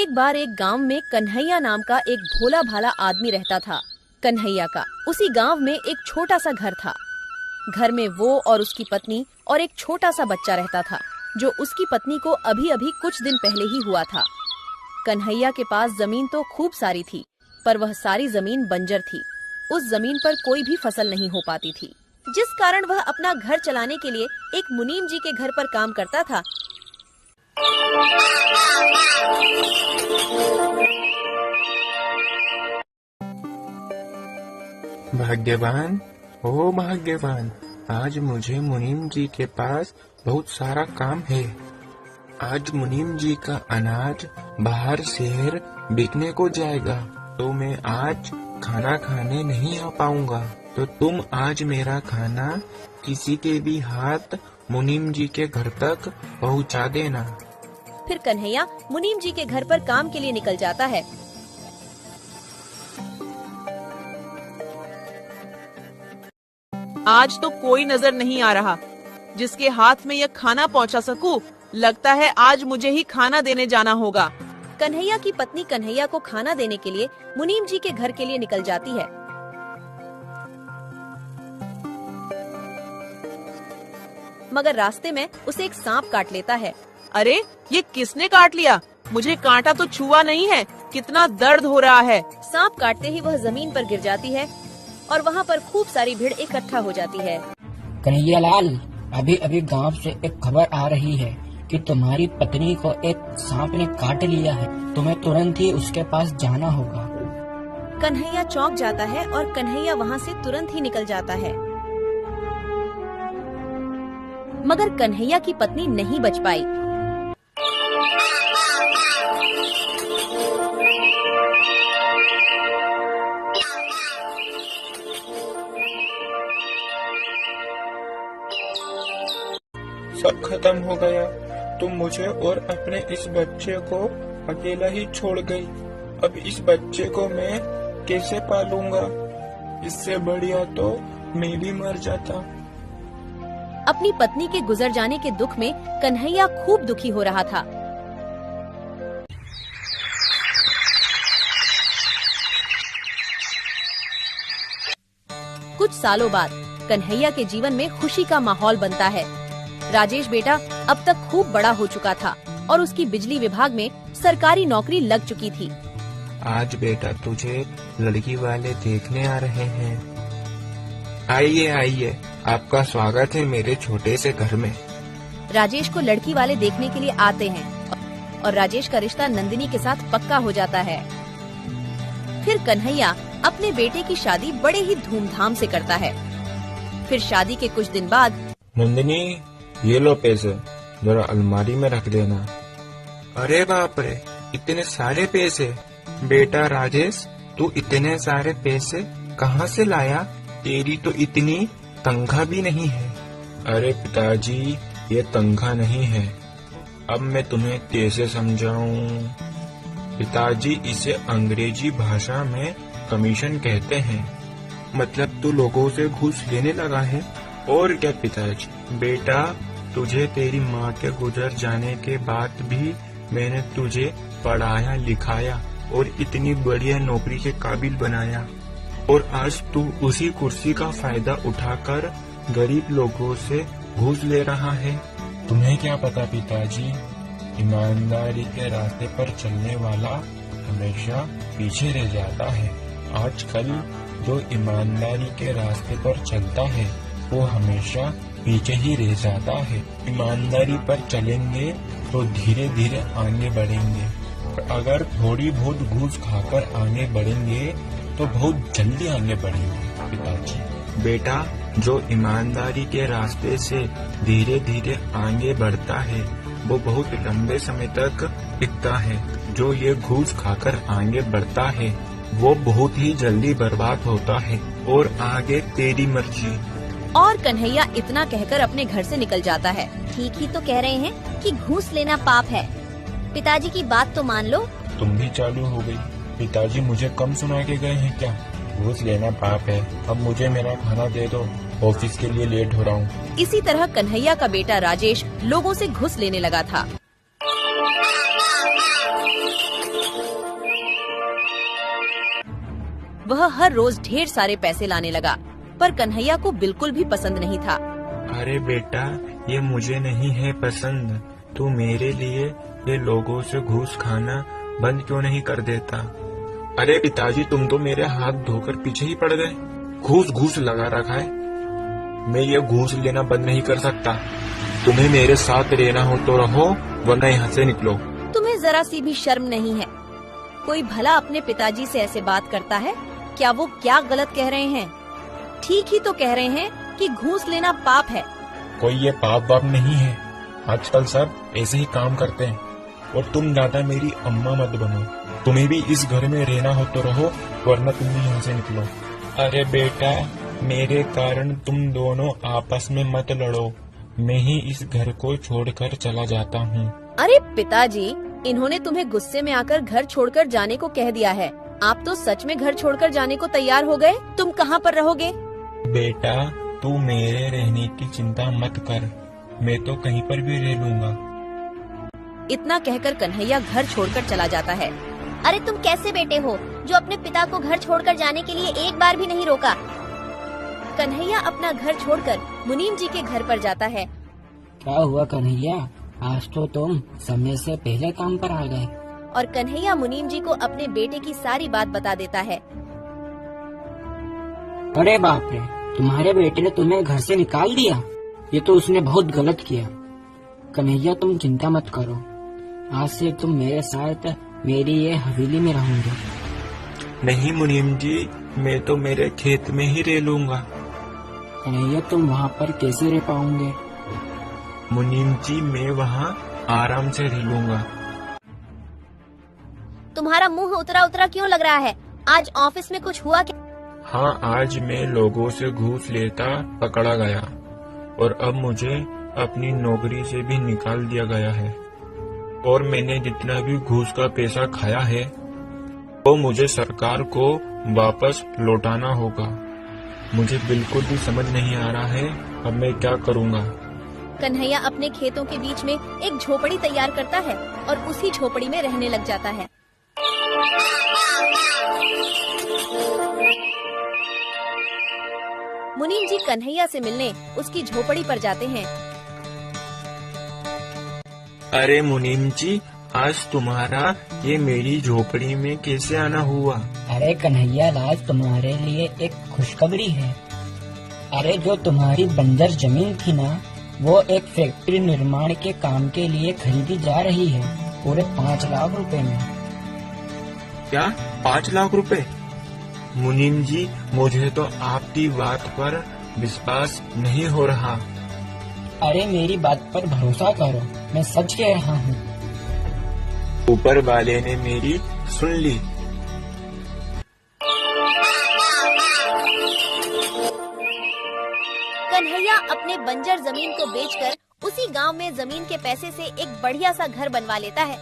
एक बार एक गांव में कन्हैया नाम का एक भोला भाला आदमी रहता था। कन्हैया का उसी गांव में एक छोटा सा घर था। घर में वो और उसकी पत्नी और एक छोटा सा बच्चा रहता था, जो उसकी पत्नी को अभी अभी कुछ दिन पहले ही हुआ था। कन्हैया के पास जमीन तो खूब सारी थी, पर वह सारी जमीन बंजर थी। उस जमीन पर कोई भी फसल नहीं हो पाती थी, जिस कारण वह अपना घर चलाने के लिए एक मुनीम जी के घर पर काम करता था। भाग्यवान, ओ भाग्यवान, आज मुझे मुनीम जी के पास बहुत सारा काम है। आज मुनीम जी का अनाज बाहर शहर बिकने को जाएगा, तो मैं आज खाना खाने नहीं आ पाऊंगा। तो तुम आज मेरा खाना किसी के भी हाथ मुनीम जी के घर तक पहुंचा देना। फिर कन्हैया मुनीम जी के घर पर काम के लिए निकल जाता है। आज तो कोई नजर नहीं आ रहा जिसके हाथ में यह खाना पहुंचा सकूं। लगता है आज मुझे ही खाना देने जाना होगा। कन्हैया की पत्नी कन्हैया को खाना देने के लिए मुनीम जी के घर के लिए निकल जाती है। मगर रास्ते में उसे एक सांप काट लेता है। अरे, ये किसने काट लिया? मुझे कांटा तो छुआ नहीं है। कितना दर्द हो रहा है। सांप काटते ही वह जमीन पर गिर जाती है और वहाँ पर खूब सारी भीड़ इकट्ठा हो जाती है। कन्हैया लाल, अभी अभी गांव से एक खबर आ रही है कि तुम्हारी पत्नी को एक सांप ने काट लिया है। तुम्हें तुरंत ही उसके पास जाना होगा। कन्हैया चौंक जाता है और कन्हैया वहाँ से तुरंत ही निकल जाता है। मगर कन्हैया की पत्नी नहीं बच पाई। सब खत्म हो गया। तुम मुझे और अपने इस बच्चे को अकेला ही छोड़ गई। अब इस बच्चे को मैं कैसे पालूंगा? इससे बढ़िया तो मैं भी मर जाता। अपनी पत्नी के गुजर जाने के दुख में कन्हैया खूब दुखी हो रहा था। कुछ सालों बाद कन्हैया के जीवन में खुशी का माहौल बनता है। राजेश बेटा अब तक खूब बड़ा हो चुका था और उसकी बिजली विभाग में सरकारी नौकरी लग चुकी थी। आज बेटा तुझे लड़की वाले देखने आ रहे हैं। आइए आइए, आपका स्वागत है मेरे छोटे से घर में। राजेश को लड़की वाले देखने के लिए आते हैं और राजेश का रिश्ता नंदिनी के साथ पक्का हो जाता है। फिर कन्हैया अपने बेटे की शादी बड़े ही धूमधाम से करता है। फिर शादी के कुछ दिन बाद, नंदिनी, ये लो पैसे, जरा अलमारी में रख देना। अरे बाप रे, इतने सारे पैसे! बेटा राजेश, तू इतने सारे पैसे कहाँ से लाया? तेरी तो इतनी तनख्वाह भी नहीं है। अरे पिताजी, ये तनख्वाह नहीं है। अब मैं तुम्हें कैसे समझाऊं? पिताजी, इसे अंग्रेजी भाषा में कमीशन कहते हैं। मतलब तू लोगों से घूस लेने लगा है। और क्या पिताजी? बेटा, तुझे तेरी माँ के गुजर जाने के बाद भी मैंने तुझे पढ़ाया लिखाया और इतनी बढ़िया नौकरी के काबिल बनाया, और आज तू उसी कुर्सी का फायदा उठाकर गरीब लोगों से घूस ले रहा है। तुम्हें क्या पता पिताजी, ईमानदारी के रास्ते पर चलने वाला हमेशा पीछे रह जाता है। आजकल जो ईमानदारी के रास्ते पर चलता है वो हमेशा पीछे ही रह जाता है। ईमानदारी पर चलेंगे तो धीरे धीरे आगे बढ़ेंगे, अगर थोड़ी बहुत घूस खाकर आगे बढ़ेंगे तो बहुत जल्दी आगे बढ़ेंगे। पिताजी, बेटा, जो ईमानदारी के रास्ते से धीरे धीरे आगे बढ़ता है वो बहुत लंबे समय तक टिकता है। जो ये घूस खाकर आगे बढ़ता है वो बहुत ही जल्दी बर्बाद होता है। और आगे तेरी मर्जी। और कन्हैया इतना कहकर अपने घर से निकल जाता है। ठीक ही तो कह रहे हैं कि घूस लेना पाप है। पिताजी की बात तो मान लो। तुम भी चालू हो गई। पिताजी मुझे कम सुना के गए हैं क्या? घूस लेना पाप है। अब मुझे मेरा खाना दे दो, ऑफिस के लिए लेट हो रहा हूँ। इसी तरह कन्हैया का बेटा राजेश लोगों से घूस लेने लगा था। वह हर रोज ढेर सारे पैसे लाने लगा, पर कन्हैया को बिल्कुल भी पसंद नहीं था। अरे बेटा, ये मुझे नहीं है पसंद। तू मेरे लिए ये लोगों से घूस खाना बंद क्यों नहीं कर देता? अरे पिताजी, तुम तो मेरे हाथ धोकर पीछे ही पड़ गए। घूस घूस लगा रखा है। मैं ये घूस लेना बंद नहीं कर सकता। तुम्हें मेरे साथ रहना हो तो रहो, वरना यहाँ से निकलो। तुम्हें जरा सी भी शर्म नहीं है? कोई भला अपने पिताजी से ऐसे बात करता है? क्या वो क्या गलत कह रहे हैं? ठीक ही तो कह रहे हैं कि घूस लेना पाप है। कोई ये पाप वाप नहीं है। आजकल सब ऐसे ही काम करते हैं। और तुम ज्यादा मेरी अम्मा मत बनो। तुम्हें भी इस घर में रहना हो तो रहो, वरना तुम भी यहाँ से निकलो। अरे बेटा, मेरे कारण तुम दोनों आपस में मत लड़ो। मैं ही इस घर को छोड़कर चला जाता हूँ। अरे पिताजी, इन्होंने तुम्हें गुस्से में आकर घर छोड़कर जाने को कह दिया है। आप तो सच में घर छोड़कर जाने को तैयार हो गए। तुम कहाँ पर रहोगे? बेटा, तू मेरे रहने की चिंता मत कर। मैं तो कहीं पर भी रह लूंगा। इतना कहकर कन्हैया घर छोड़कर चला जाता है। अरे तुम कैसे बेटे हो जो अपने पिता को घर छोड़कर जाने के लिए एक बार भी नहीं रोका? कन्हैया अपना घर छोड़कर मुनीम जी के घर पर जाता है। क्या हुआ कन्हैया, आज तो तुम समय से पहले काम पर आ गए। और कन्हैया मुनीम जी को अपने बेटे की सारी बात बता देता है। अरे बाप रे, तुम्हारे बेटे ने तुम्हें घर से निकाल दिया। ये तो उसने बहुत गलत किया। कन्हैया, तुम चिंता मत करो। आज से तुम मेरे साथ मेरी ये हवेली में रहोगे। नहीं मुनीम जी, मैं तो मेरे खेत में ही रह लूंगा। कन्हैया, तुम वहाँ पर कैसे रह पाओगे? मुनीम जी, मैं वहाँ आराम से रह लूंगा। तुम्हारा मुंह उतरा उतरा क्यों लग रहा है? आज ऑफिस में कुछ हुआ क्या? हाँ, आज मैं लोगों से घूस लेता पकड़ा गया और अब मुझे अपनी नौकरी से भी निकाल दिया गया है। और मैंने जितना भी घूस का पैसा खाया है वो मुझे सरकार को वापस लौटाना होगा। मुझे बिल्कुल भी समझ नहीं आ रहा है अब मैं क्या करूँगा। कन्हैया अपने खेतों के बीच में एक झोपड़ी तैयार करता है और उसी झोपड़ी में रहने लग जाता है। मुनीम जी कन्हैया से मिलने उसकी झोपड़ी पर जाते हैं। अरे मुनीम जी, आज तुम्हारा ये मेरी झोपड़ी में कैसे आना हुआ? अरे कन्हैया, आज तुम्हारे लिए एक खुशखबरी है। अरे जो तुम्हारी बंजर जमीन थी ना, वो एक फैक्ट्री निर्माण के काम के लिए खरीदी जा रही है, पूरे 5 लाख रुपए में। क्या 5 लाख रुपए? मुनीम जी, मुझे तो आपकी बात पर विश्वास नहीं हो रहा। अरे मेरी बात पर भरोसा करो, मैं सच कह रहा हूँ। ऊपर वाले ने मेरी सुन ली। कन्हैया अपने बंजर जमीन को बेचकर उसी गांव में जमीन के पैसे से एक बढ़िया सा घर बनवा लेता है।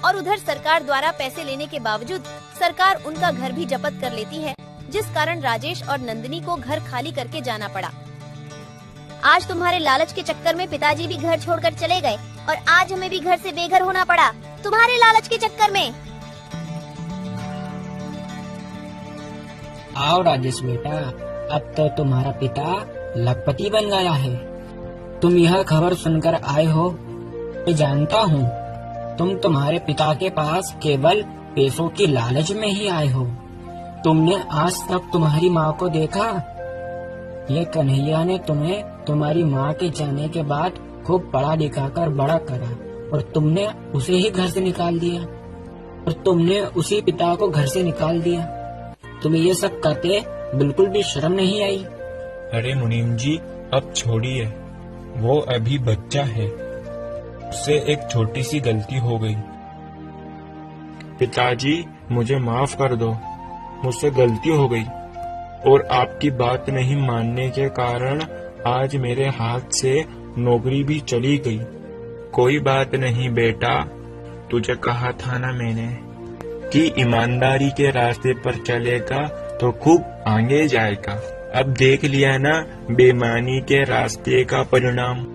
और उधर सरकार द्वारा पैसे लेने के बावजूद सरकार उनका घर भी जब्त कर लेती है, जिस कारण राजेश और नंदिनी को घर खाली करके जाना पड़ा। आज तुम्हारे लालच के चक्कर में पिताजी भी घर छोड़कर चले गए और आज हमें भी घर से बेघर होना पड़ा, तुम्हारे लालच के चक्कर में। आओ राजेश बेटा, अब तो तुम्हारा पिता लखपति बन गया है। तुम यह खबर सुनकर आए हो, मैं जानता हूँ। तुम तुम्हारे पिता के पास केवल पैसों की लालच में ही आए हो। तुमने आज तक तुम्हारी माँ को देखा? ये कन्हैया ने तुम्हें तुम्हारी माँ के जाने के बाद खूब पढ़ा लिखा कर बड़ा करा और तुमने उसे ही घर से निकाल दिया और तुमने उसी पिता को घर से निकाल दिया। तुम्हें ये सब करते बिल्कुल भी शर्म नहीं आई? अरे मुनीम जी, अब छोड़िए, वो अभी बच्चा है, उससे एक छोटी सी गलती हो गई। पिताजी, मुझे माफ कर दो, मुझसे गलती हो गई और आपकी बात नहीं मानने के कारण आज मेरे हाथ से नौकरी भी चली गई। कोई बात नहीं बेटा, तुझे कहा था ना मैंने कि ईमानदारी के रास्ते पर चलेगा तो खूब आगे जाएगा। अब देख लिया ना बेईमानी के रास्ते का परिणाम।